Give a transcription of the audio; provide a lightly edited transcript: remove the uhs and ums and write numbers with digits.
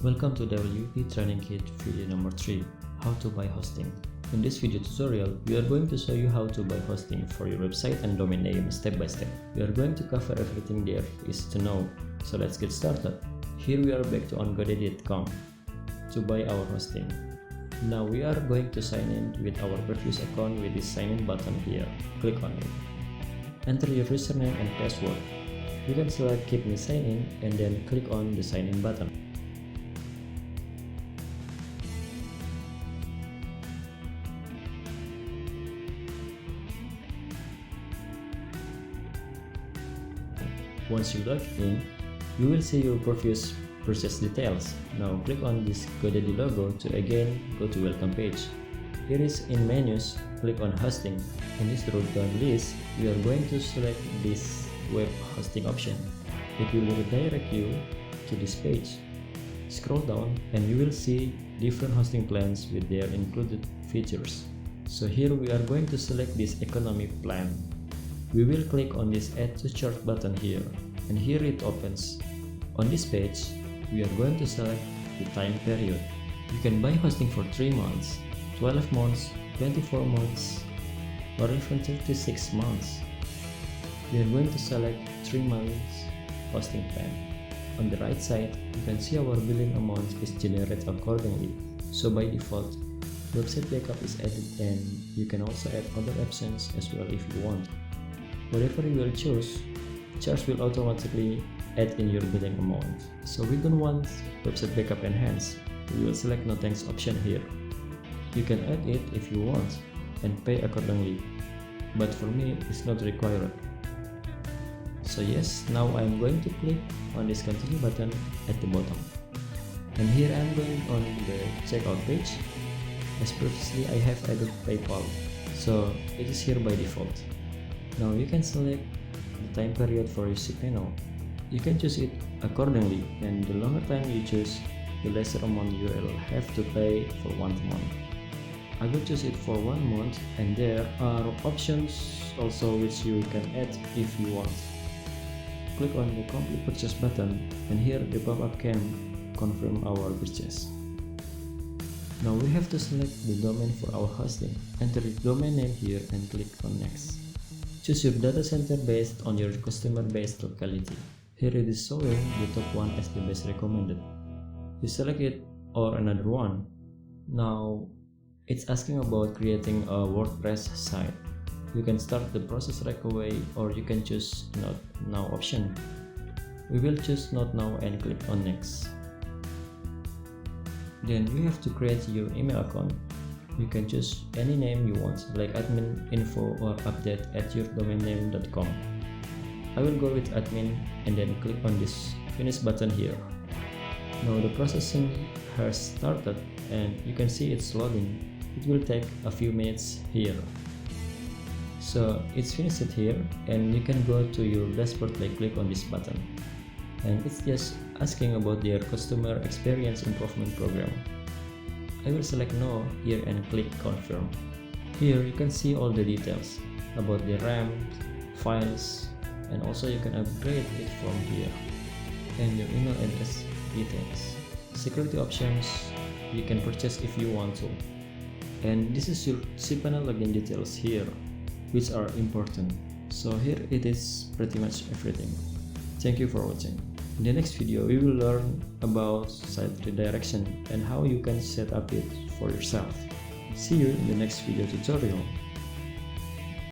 Welcome to WP Training Kit video number 3, how to buy hosting. In this video tutorial, we are going to show you how to buy hosting for your website and domain name step by step. We are going to cover everything there is to know, so let's get started. Here we are back to ongodaddy.com to buy our hosting. Now we are going to sign in with our previous account with this sign in button here. Click on it. Enter your username and password. You can select keep me sign in and then click on the sign in button. Once you log in, you will see your previous purchase details. Now click on this GoDaddy logo to again go to welcome page. Here is in menus, click on hosting. In this drop down list, we are going to select this web hosting option. It will redirect you to this page. Scroll down and you will see different hosting plans with their included features. So here we are going to select this economy plan. We will click on this add to chart button here, and here it opens. On this page, we are going to select the time period. You can buy hosting for 3 months, 12 months, 24 months, or even 36 months. We are going to select 3 months hosting plan. On the right side, you can see our billing amount is generated accordingly. So by default, website backup is added, and you can also add other options as well if you want. Whatever you will choose, charge will automatically add in your billing amount. So we don't want website backup enhanced. We will select no thanks option here. You can add it if you want and pay accordingly, but for me it's not required. So yes, now I am going to click on this continue button at the bottom, and here I am going on the checkout page. As previously I have added PayPal, so it is here by default. Now you can select the time period for your cPanel. You can choose it accordingly, and the longer time you choose, the lesser amount you will have to pay for 1 month. I will choose it for 1 month, and there are options also which you can add if you want. Click on the complete purchase button, and here the pop-up can confirm our purchase. Now we have to select the domain for our hosting. Enter the domain name here and click on next. Choose your data center based on your customer-based locality. Here it is showing the top one as the best recommended. You select it or another one. Now it's asking about creating a WordPress site. You can start the process right away, or you can choose not now option. We will choose not now and click on next. Then you have to create your email account. You can choose any name you want, like admin, info, or update@yourdomainname.com. I will go with admin and then click on this finish button here. Now the processing has started, and you can see it's loading. It will take a few minutes here. So it's finished here, and you can go to your dashboard by click on this button. And it's just asking about their customer experience improvement program. I will select no here and click confirm. Here you can see all the details about the RAM, files, and also you can upgrade it from here, and your email address details. Security options you can purchase if you want to. And this is your cPanel login details here, which are important. So here it is pretty much everything. Thank you for watching. In the next video, we will learn about site redirection and how you can set up it for yourself. See you in the next video tutorial.